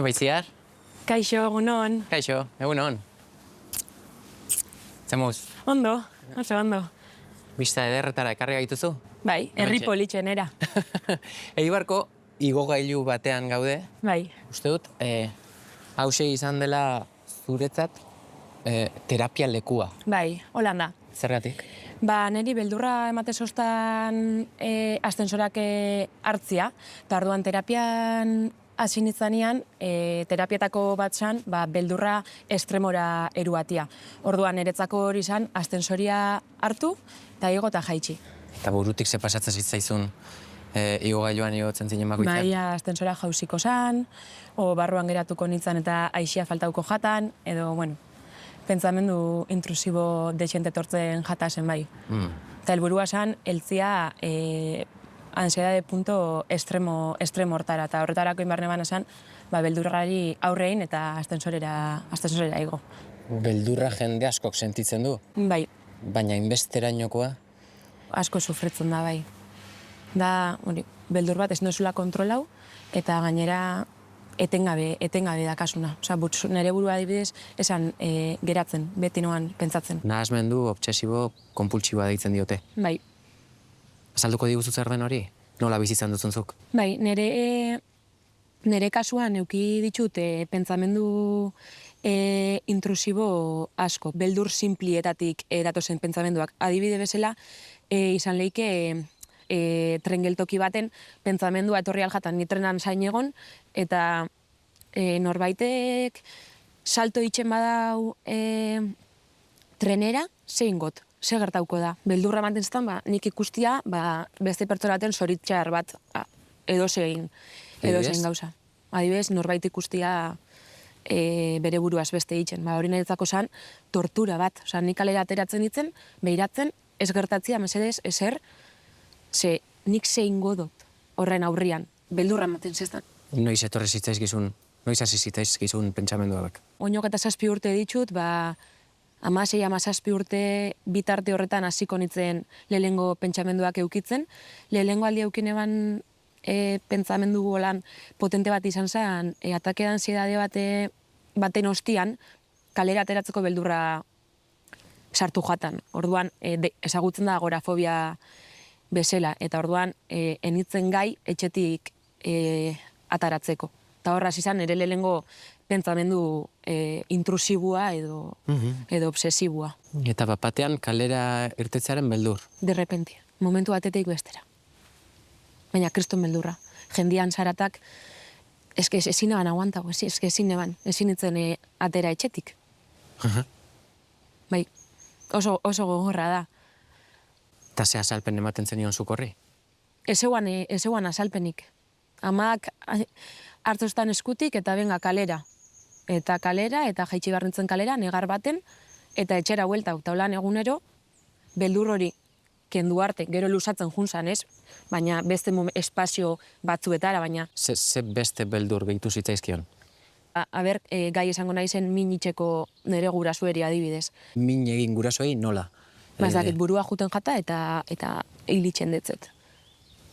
Baitziar? Kaixo, egunon. Kaixo, egunon. Zemuz, Ondo, oso ondo. bista ederretara ekarri gaituzu? Bai, herri politxenera. Eibarko igogailu batean gaude. Bai. Uste dut, hause izan dela zuretzat terapia lekua. Bai, holan da. Zergatik? Neri beldurra emate sostan astensorak hartzia, eta orduan terapian hasi nitzanean, terapietako bat zan, beldurra estremora eruatia. Orduan, niretzako hori zan, astensoria hartu, eta igo eta jaitsi. Eta burutik ze pasatzen zitzaizun igogailuan igotzen zinen bakoitzean? Bai, astensora jausiko zan, o barruan geratuko nintzen eta aixia faltauko jatan, edo, bueno, pentsamendu intrusibo dexente tortzen jatasen bai. Eta helburua zan, eltzia ansiedade punto extremo hortara, eta horretarako inbarne bana zan, beldurrari aurrein eta astensorera igo. Beldurra jende askok sentitzen du? Bai. Baina inbesterainokoa? Asko sufritzen da, bai. Da, beldur bat ez nozula kontrolau, eta gainera etengabe dakasuna. Osa, nire burua adibidez, esan geratzen, beti noan pentsatzen. Nahasmendu obsesibo konpultsiboa deitzen diote. Bai. Azalduko diguzu zer den hori? Nola bizi izan duzunzuk? Bai, nire kasuan euki ditut pentsamendu intrusibo asko, beldur simplietatik datozen pentsamenduak. Adibide bezala, izan leike tren geltoki baten pentsamendua etorri aljatan ni trenan zain egon, eta norbaitek salto itxen badau trenera, zein got, ze gertauko da. Beldurra mantenzetan, nik ikustia, beste pertsonaten zoritxar bat edo zein gauza. Adibidez, norbait ikustia bere buruaz beste itxen. Hori niretzako zan, tortura bat. Osa, nik kalera ateratzen ditzen, behiratzen, ez gertatzia, mesedez, ezer, ze nik zein godot horren aurrian, beldurra ematen zestan. Noiz etorri zitzaizkizun, noiz hasi zitzaizkizun pentsamenduak? Oinok eta 7 urte ditut, 16-17 urte bitarte horretan hasiko nitzen lehenengo pentsamenduak eukitzen. Lehenengo aldi eukin eban pentsamendu golan potente bat izan zen, atake da ansiedade baten ostian, kalera ateratzeko beldurra sartu jatan. Orduan, ezagutzen da agorafobia bezala, eta orduan enitzen gai etxetik ataratzeko. Eta horraz izan, ere lehenengo pentsamendu intrusibua edo obsesibua. Eta batean kalera irtetzearen beldur? De repente, momentu batetik bestera. Baina kriston beldurra. Jendian zaratak, ezin eban aguantau, ezin itzen atera etxetik. Bai, oso gogorra da. Eta ze azalpen ematen zenion zuk horri? Ez eguan azalpenik. Amak hartzostan eskutik eta benga kalera. Eta jaitsi behar nintzen kalera, negar baten, eta etxera huelta, eta holan egunero, beldur hori kendu arte, gero lusatzen junzan, ez? Baina beste espazio batzuetara, baina... Ze beste beldur gehitu zitzaizkion? Gai esango nahi zen min itxeko nire gurasueri adibidez. Min egin gurasoei nola? Ez dakit burua juten jata eta hilitzen detzet.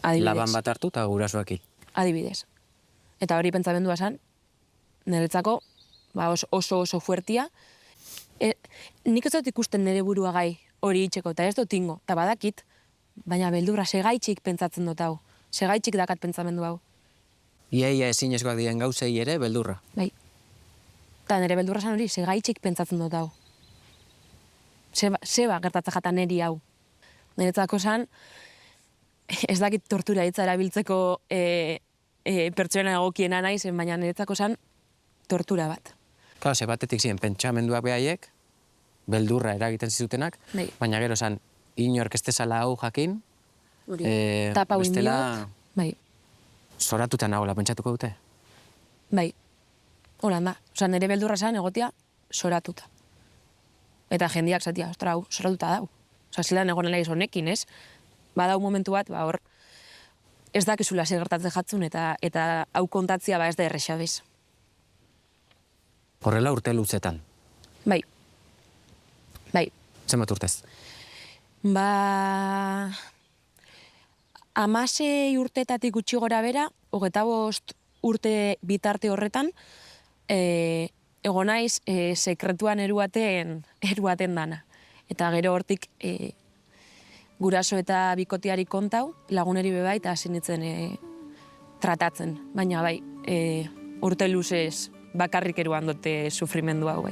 Adibidez. Laban bat hartu eta gurasoak hil. Adibidez. Eta hori pentsamendua zen, niretzako oso fuertia. Nik ez dut ikusten nire burua gai hori itxeko, eta ez dut tingo, eta badakit, baina beldurra segaitxik pentsatzen dut hau. Segaitxik dakat pentsamendu hau. Iaia ezinezkoak diren gauzei ere beldurra? Bai. Eta nire beldurra zen hori segaitxik pentsatzen dut hau. Zeba gertatzen jata niri hau. Niretzako zen, ez dakit tortura hitza erabiltzeko pertsona egokiena naiz, baina niretzako zen tortura bat. Claro, ze batetik ziren pentsamenduak behaiek, beldurra eragiten zizutenak, baina gero zen, inork ez dezala hau jakin, bestela zoratuta nagoela pentsatuko dute? Bai, holan da. Osa, nire beldurra zen egotia zoratuta. Eta jendiak zatia, ostra, hau, zoratuta dau. Osa, zelan egon nahi honekin, ez? Badau momentu bat, hor, ez dakizula zer gertatzen jatzun, eta hau kontatzia ez da errexabez. Horrela urte luzetan? Bai. Zenbat urtez? 16 urtetatik gutxi gora bera, 25 urte bitarte horretan, egon naiz sekretuan eruaten dana. Eta gero hortik guraso eta bikotiari kontau, laguneri bebai, eta hasi nintzen tratatzen. Baina bai, urte luzez bakarrik eruan dute sufrimendu hau bai.